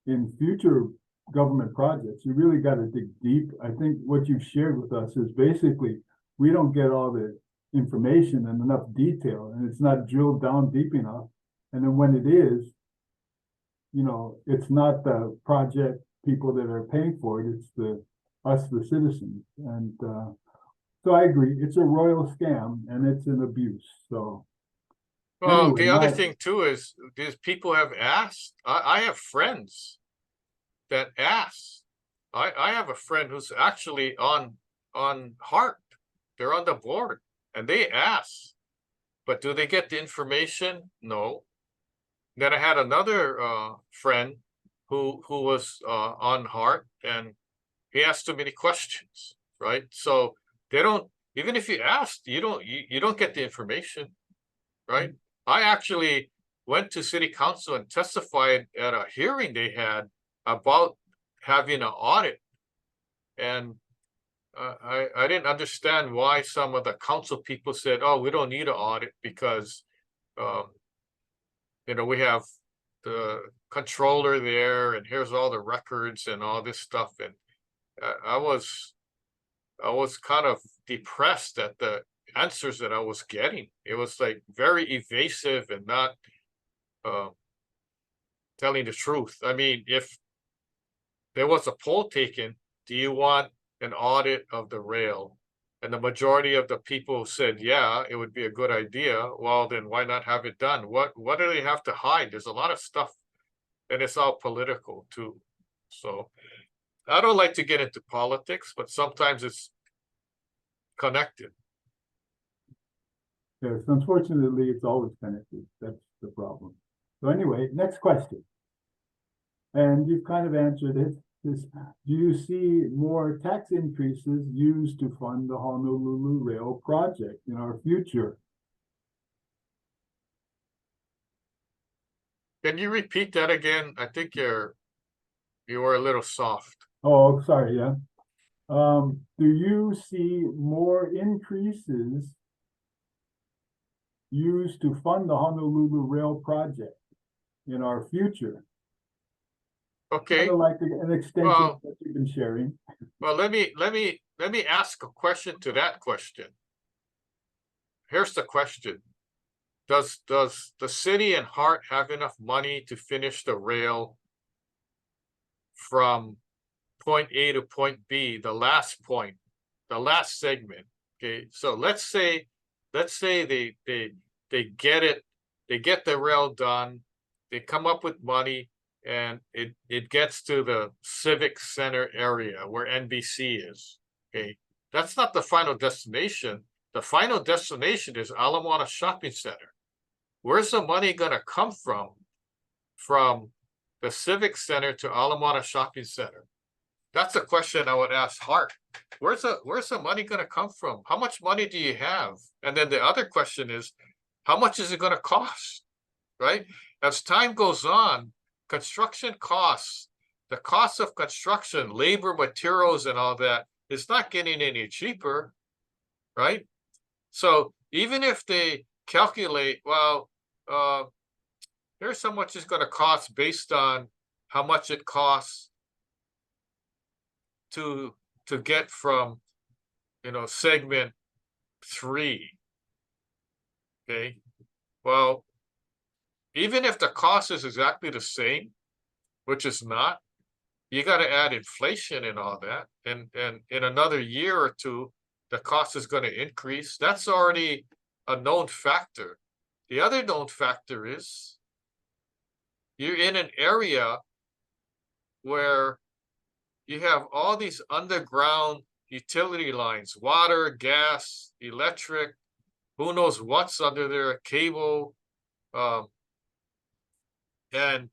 in future government projects, you really got to dig deep. I think what you've shared with us is basically we don't get all the information and enough detail, and it's not drilled down deep enough. And then when it is, it's not the project people that are paying for it, it's us, the citizens. And so I agree, it's a royal scam and it's an abuse. So Well, anyway, the other thing too is these people have asked. I have friends that ask. I have a friend who's actually on Heart. They're on the board, and they ask, but do they get the information? No. Then I had another friend who was on Heart, and he asked too many questions, right? So they don't. Even if you asked, you don't get the information, right? I actually went to city council and testified at a hearing they had about having an audit, and I didn't understand why some of the council people said, "Oh, we don't need an audit because um, we have the controller there, and here's all the records and all this stuff." And I was kind of depressed at the answers that I was getting. It was like very evasive and telling the truth. I mean, if there was a poll taken, do you want an audit of the rail? And the majority of the people said, yeah, it would be a good idea. Well, then why not have it done? What do they have to hide? There's a lot of stuff, and it's all political too. So I don't like to get into politics, but sometimes it's connected. Yes, unfortunately, it's always connected. That's the problem. So anyway, next question. And you've kind of answered it. Is, do you see more tax increases used to fund the Honolulu Rail project in our future? Can you repeat that again? I think you were a little soft. Oh, sorry, yeah. Do you see more increases used to fund the Honolulu Rail project in our future? Okay. Kind of like an extension of what you've been sharing. Well, let me ask a question to that question. Here's the question. Does the city and Hart have enough money to finish the rail from point A to point B, the last point, the last segment? Okay, so let's say they get it, they get the rail done, they come up with money, and it gets to the civic center area where NBC is. Okay, that's not the final destination. The final destination is Ala Moana Shopping Center. Where's the money going to come from the civic center to Ala Moana Shopping Center? That's a question I would ask Hart. Where's the money going to come from? How much money do you have? And then the other question is, how much is it going to cost? Right? As time goes on, construction costs, the cost of construction, labor, materials, and all that is not getting any cheaper, right? So even if they calculate, well, here's how much it's going to cost based on how much it costs to get from, segment 3. Okay, well, even if the cost is exactly the same, which is not, you got to add inflation and all that, and in another year or two, the cost is going to increase. That's already a known factor. The other known factor is you're in an area where you have all these underground utility lines, water, gas, electric, who knows what's under there, cable, and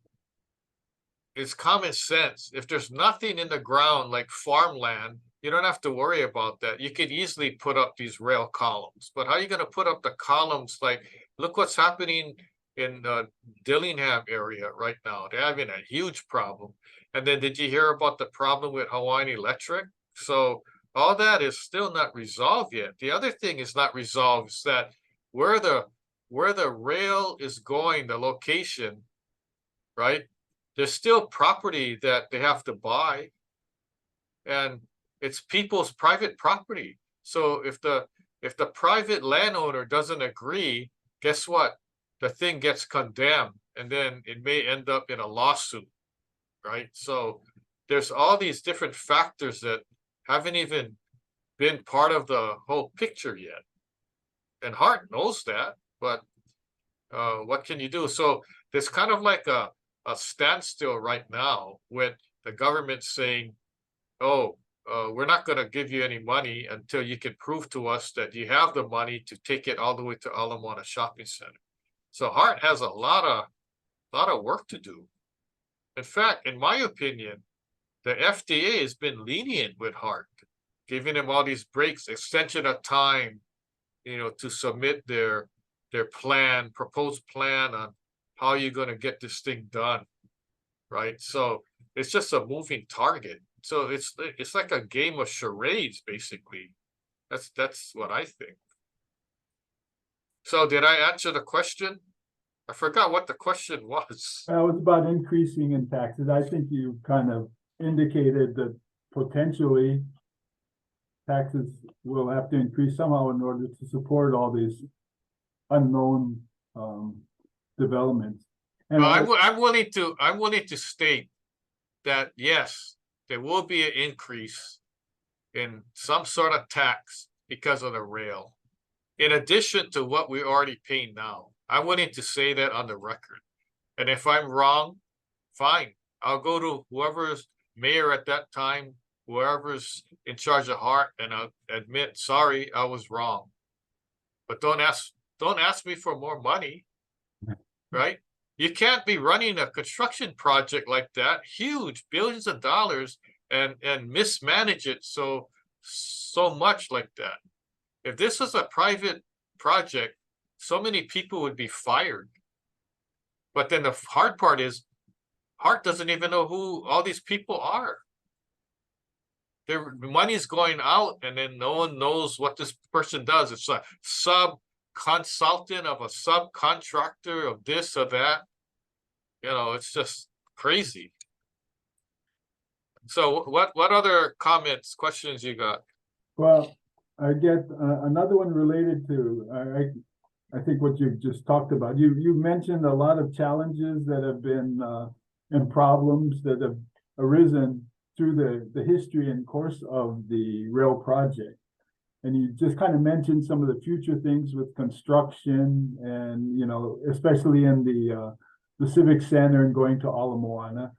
it's common sense. If there's nothing in the ground like farmland, you don't have to worry about that. You could easily put up these rail columns. But how are you going to put up the columns? Like, look what's happening in the Dillingham area right now. They're having a huge problem. And then did you hear about the problem with Hawaiian Electric? So all that is still not resolved yet. The other thing is not resolved is that where the rail is going, the location, right? There's still property that they have to buy, and it's people's private property. So if the private landowner doesn't agree, guess what? The thing gets condemned, and then it may end up in a lawsuit, right? So there's all these different factors that haven't even been part of the whole picture yet. And Hart knows that, but what can you do? So there's kind of like a standstill right now with the government saying, oh, we're not going to give you any money until you can prove to us that you have the money to take it all the way to Ala Moana Shopping Center. So Hart has a lot of work to do. In fact, in my opinion, the FDA has been lenient with Hart, giving him all these breaks, extension of time, to submit their proposed plan on how you're going to get this thing done, right? So it's just a moving target. So it's like a game of charades, basically. That's what I think. So did I answer the question? I forgot what the question was. It was about increasing in taxes. I think you kind of indicated that potentially taxes will have to increase somehow in order to support all these unknown developments. And Well, I'm willing to state that yes, there will be an increase in some sort of tax because of the rail, in addition to what we're already paying now. I'm willing to say that on the record. And if I'm wrong, fine. I'll go to whoever's mayor at that time, whoever's in charge of Hart, and I'll admit, sorry, I was wrong. But don't ask me for more money, right? You can't be running a construction project like that, huge, billions of dollars, and mismanage it so much like that. If this was a private project, so many people would be fired. But then the hard part is, Hart doesn't even know who all these people are. Their money's going out, and then no one knows what this person does. It's a sub-consultant of a subcontractor of this or that. You know, it's just crazy. So what other comments, questions you got? well, I get another one related to I think what you just talked about. You mentioned a lot of challenges that have been and problems that have arisen through the history and course of the rail project. And you just kind of mentioned some of the future things with construction and, you know, especially in the Civic Center and going to Ala Moana.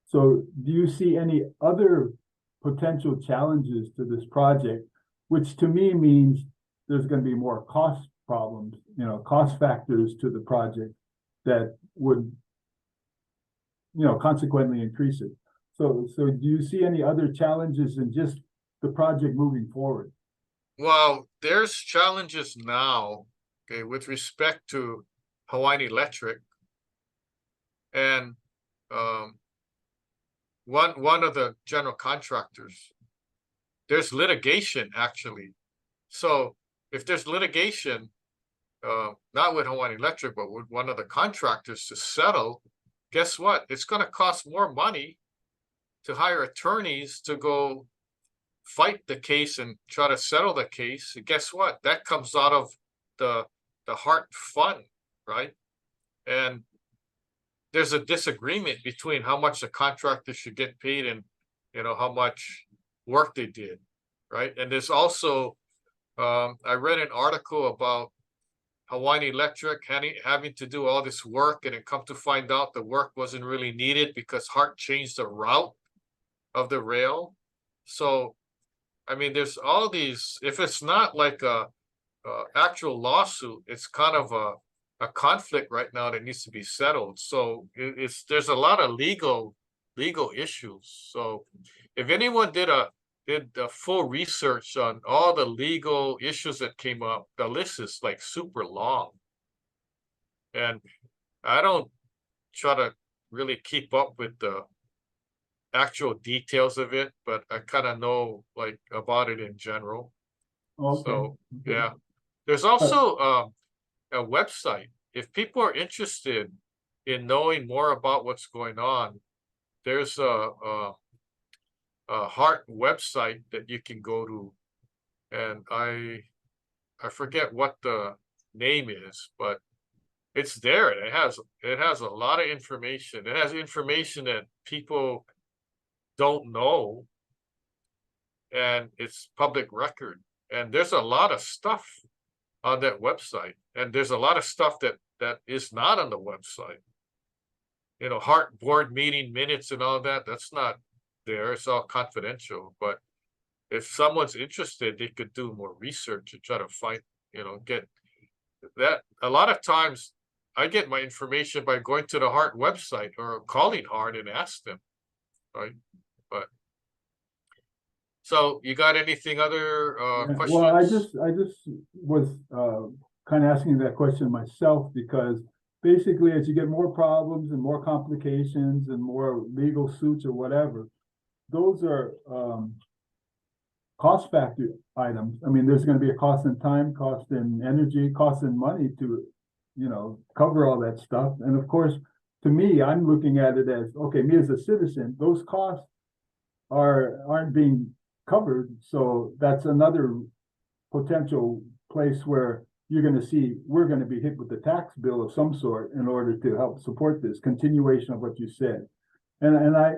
So do you see any other potential challenges to this project, which to me means there's going to be more cost problems, you know, cost factors to the project that would, you know, consequently increase it. So do you see any other challenges in just the project moving forward? Well, there's challenges now, okay, with respect to Hawaiian Electric, and one of the general contractors. There's litigation actually. So if there's litigation, not with Hawaiian Electric, but with one of the contractors to settle, guess what? It's going to cost more money to hire attorneys to go fight the case and try to settle the case. And guess what? That comes out of the Hart Fund, right? And there's a disagreement between how much the contractor should get paid and, you know, how much work they did, right? And there's also, I read an article about Hawaiian Electric having to do all this work, and it come to find out the work wasn't really needed because Hart changed the route of the rail. So, I mean, there's all these, if it's not like a actual lawsuit, it's kind of a conflict right now that needs to be settled. So there's a lot of legal issues. So if anyone did the full research on all the legal issues that came up, the list is like super long. And I don't try to really keep up with the actual details of it, but I kind of know like about it in general. Okay. So yeah, there's also a website. If people are interested in knowing more about what's going on, there's a Hart website that you can go to, and I forget what the name is, but it's there. It has a lot of information. It has information that people don't know, and it's public record. And there's a lot of stuff on that website, and there's a lot of stuff that is not on the website. You know, Hart board meeting minutes and all that, that's not there. It's all confidential. But if someone's interested, they could do more research and try to find, you know, get that. A lot of times I get my information by going to the Hart website or calling Hart and ask them, right? But so you got anything other questions? Well, I just was kind of asking that question myself, because basically as you get more problems and more complications and more legal suits or whatever, those are cost factor items. I mean, there's going to be a cost in time, cost in energy, cost in money to, you know, cover all that stuff. And of course, to me, I'm looking at it as, okay, me as a citizen, those costs aren't being covered. So that's another potential place where you're going to see we're going to be hit with a tax bill of some sort in order to help support this continuation of what you said. And I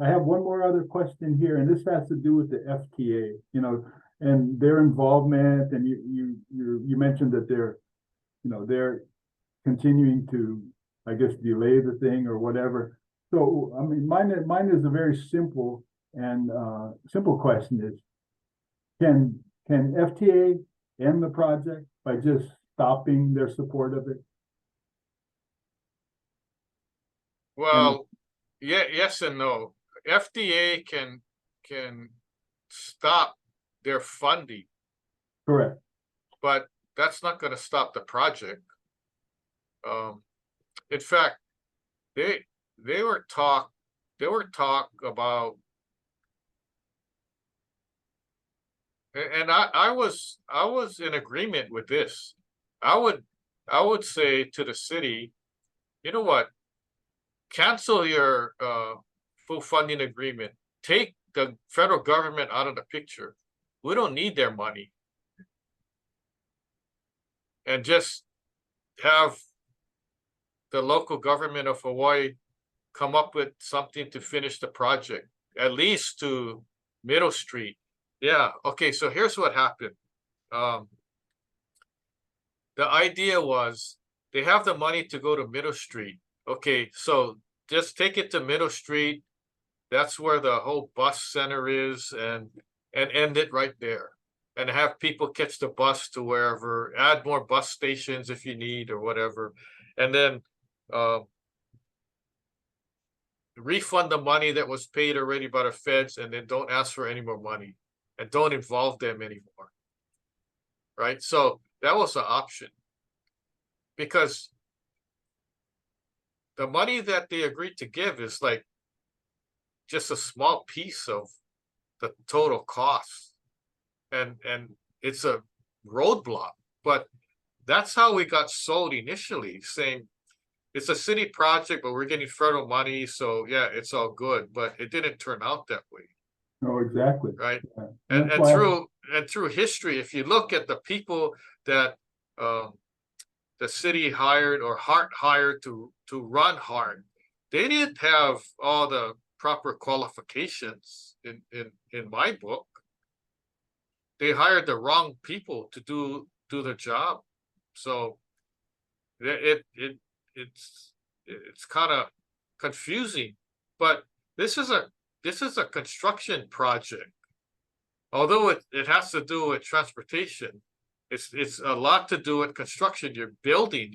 have one more other question here, and this has to do with the FTA, you know, and their involvement. And you mentioned that they're continuing to, I guess, delay the thing or whatever. So I mean, mine is a very simple question: is can FTA end the project by just stopping their support of it? Well, yeah, yes and no. FDA can stop their funding, Correct. but that's not going to stop the project. In fact, they were talk about, and I was in agreement with this. I would say to the city, you know what? Cancel your full funding agreement. Take the federal government out of the picture. We don't need their money. And just have the local government of Hawaii come up with something to finish the project, at least to Middle Street. Yeah, okay, so here's what happened. The idea was they have the money to go to Middle Street. Okay, so just take it to Middle Street. That's where the whole bus center is, and end it right there. And have people catch the bus to wherever, add more bus stations if you need or whatever. And then refund the money that was paid already by the feds, and then don't ask for any more money and don't involve them anymore. Right? So that was an option, because the money that they agreed to give is like just a small piece of the total cost, and it's a roadblock. But that's how we got sold initially, saying it's a city project, but we're getting federal money, so yeah, it's all good. But it didn't turn out that way. No, exactly. Right. Yeah. And through history, if you look at the people that the city hired or Hart hired to run Hart, they didn't have all the proper qualifications in my book. They hired the wrong people to do the job. So it's kind of confusing. But this is a construction project. Although it has to do with transportation, it's a lot to do with construction. You're building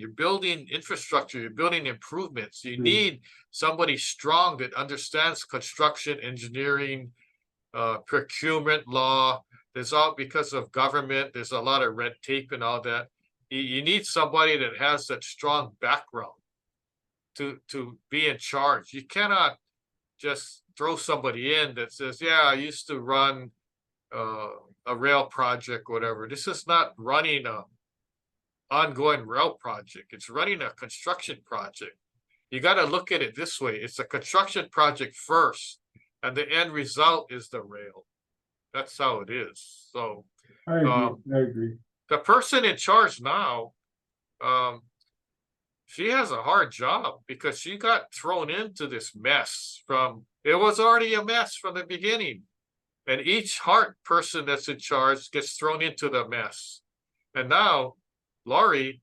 infrastructure, you're building improvements. You need somebody strong that understands construction, engineering, procurement law. There's all, because of government, there's a lot of red tape and all that. You need somebody that has that strong background to be in charge. You cannot just throw somebody in that says, yeah, I used to run a rail project, whatever. This is not running a ongoing rail project. It's running a construction project. You got to look at it this way. It's a construction project first, and the end result is the rail. That's how it is. So I agree. The person in charge now, she has a hard job because she got thrown into this mess it was already a mess from the beginning. And each Hart person that's in charge gets thrown into the mess. And now Laurie,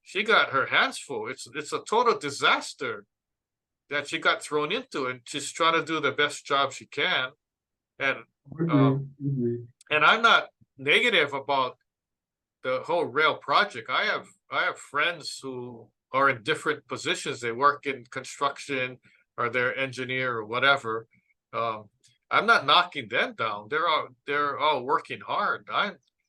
she got her hands full. It's a total disaster that she got thrown into, and she's trying to do the best job she can. And and I'm not negative about the whole rail project. I have friends who are in different positions. They work in construction, or they're engineer or whatever. I'm not knocking them down. They're all working hard.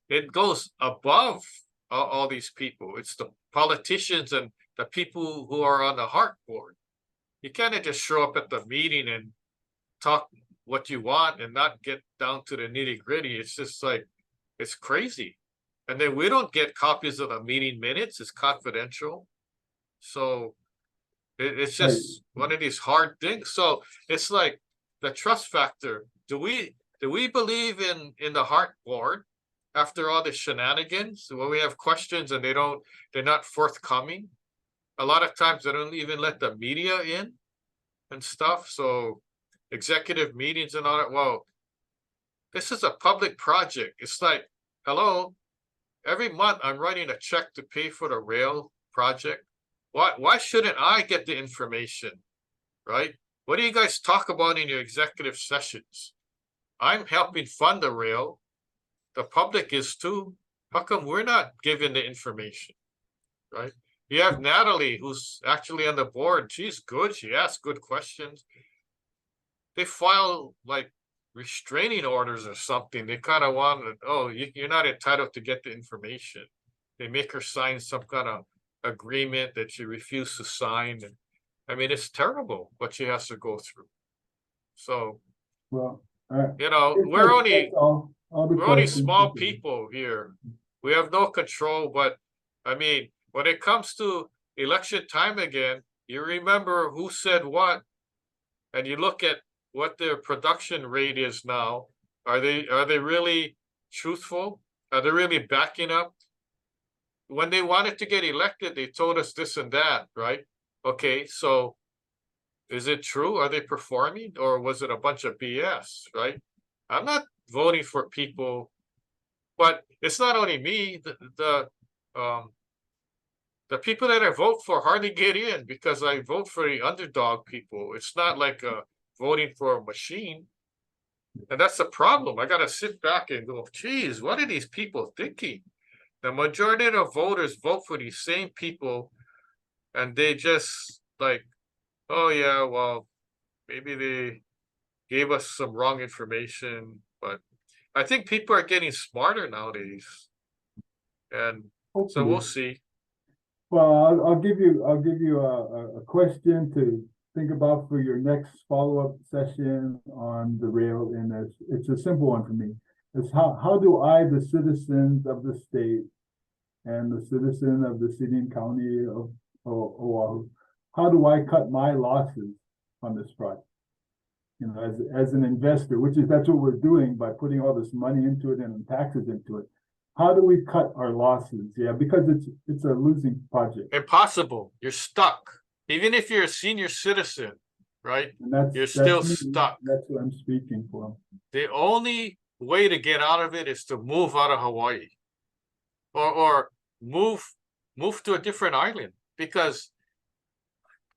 It goes above all these people. It's the politicians and the people who are on the Hart board. You can't just show up at the meeting and talk what you want and not get down to the nitty gritty. It's just like, it's crazy. And then we don't get copies of the meeting minutes. It's confidential. So it's just one of these hard things. So it's like the trust factor. Do we believe in the Hart board after all the shenanigans, when we have questions and they're not forthcoming. A lot of times they don't even let the media in and stuff. So executive meetings and all that. Well, this is a public project. It's like, hello, every month I'm writing a check to pay for the rail project. Why shouldn't I get the information? Right? What do you guys talk about in your executive sessions? I'm helping fund the rail. The public is too. How come we're not given the information? Right? You have Natalie, who's actually on the board. She's good. She asks good questions. They file like restraining orders or something. They kind of want, oh, you're not entitled to get the information. They make her sign some kind of agreement that she refused to sign. And I mean, it's terrible what she has to go through. So, Well, we're only all the we're only questions. small people here. We have no control. But I mean, when it comes to election time again, you remember who said what, and you look at what their production rate is now. Are they really truthful? Are they really backing up? When they wanted to get elected, they told us this and that, right? Okay, so is it true? Are they performing, or was it a bunch of BS, right? I'm not voting for people, but it's not only me. The people that I vote for hardly get in because I vote for the underdog people. It's not like voting for a machine. And that's the problem. I got to sit back and go, geez, what are these people thinking? The majority of the voters vote for these same people, and they just like, oh, yeah, well, maybe they gave us some wrong information. But I think people are getting smarter nowadays. And so Hopefully. we'll see. Well, I'll give you a question to think about for your next follow-up session on the rail, and it's a simple one for me. It's how do I, the citizens of the state and the citizen of the city and county of Oahu, how do I cut my losses on this project? You know, as an investor, that's what we're doing by putting all this money into it and taxes into it. How do we cut our losses? Yeah, because it's a losing project. Impossible. You're stuck. Even if you're a senior citizen, right? And you're still stuck. That's what I'm speaking for. The only way to get out of it is to move out of Hawaii, or move to a different island, because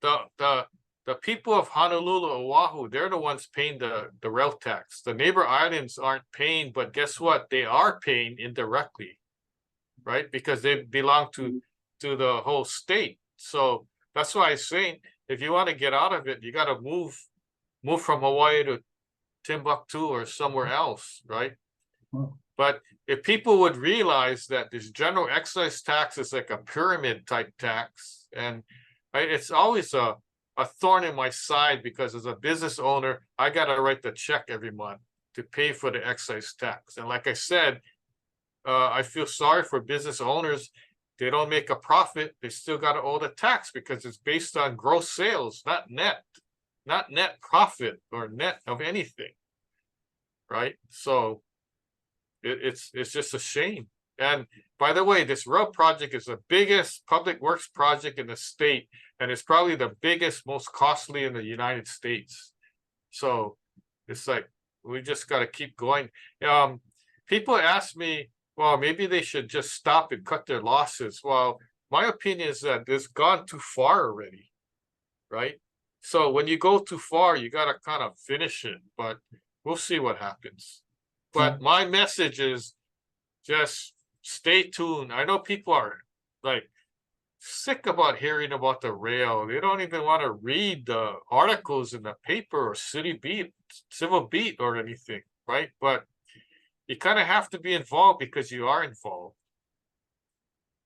the people of Honolulu, Oahu, they're the ones paying the rail tax. The neighbor islands aren't paying, but guess what? They are paying indirectly, right? Because they belong to the whole state. So that's why I'm saying, if you want to get out of it, you got to move from Hawaii to Timbuktu or somewhere else, right? But if people would realize that this general excise tax is like a pyramid type tax, and right, it's always a thorn in my side, because as a business owner, I got to write the check every month to pay for the excise tax. And like I said, I feel sorry for business owners. They don't make a profit. They still got to owe the tax because it's based on gross sales, not net profit or net of anything. Right. So it's just a shame. And by the way, this road project is the biggest public works project in the state, and it's probably the biggest, most costly in the United States. So it's like, we just got to keep going. People ask me, well, maybe they should just stop and cut their losses. Well, my opinion is that it's gone too far already, right? So when you go too far, you got to kind of finish it, but we'll see what happens. But my message is just stay tuned. I know people are like sick about hearing about the rail. They don't even want to read the articles in the paper or Civil Beat or anything, right? But you kind of have to be involved because you are involved.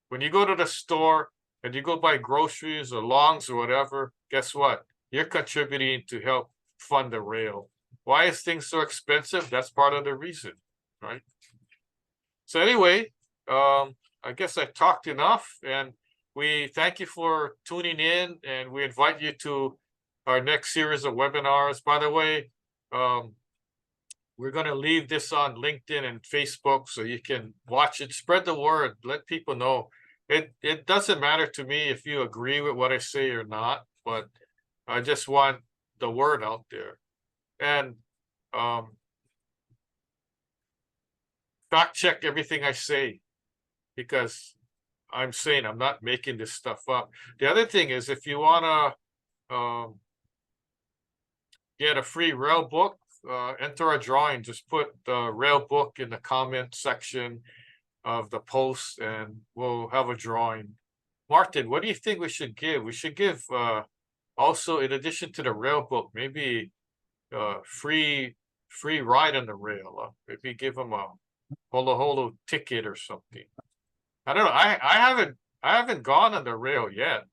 When you go to the store and you go buy groceries or longs or whatever, guess what? You're contributing to help fund the rail. Why is things so expensive? That's part of the reason, right? So anyway, I guess I talked enough, and we thank you for tuning in, and we invite you to our next series of webinars. By the way, we're gonna leave this on LinkedIn and Facebook so you can watch it, spread the word, let people know. It doesn't matter to me if you agree with what I say or not, but I just want the word out there. And fact check everything I say, because I'm saying I'm not making this stuff up. The other thing is, if you wanna get a free rail book, enter a drawing. Just put the rail book in the comment section of the post, and we'll have a drawing. Martin, what do you think we should give? We should give also, in addition to the rail book, maybe free ride on the rail. Maybe give them a holo ticket or something. I don't know. I haven't gone on the rail yet,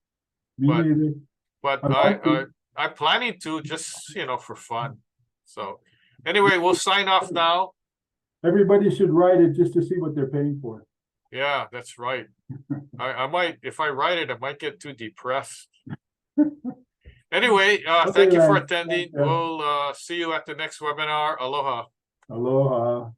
Me but neither. but I'd like to. I'm planning to, just for fun. So anyway, we'll sign off now. Everybody should write it just to see what they're paying for. Yeah, that's right. I might, if I write it, I might get too depressed. Anyway, Okay, thank you for Lance. attending. Thank you. We'll see you at the next webinar. Aloha. Aloha.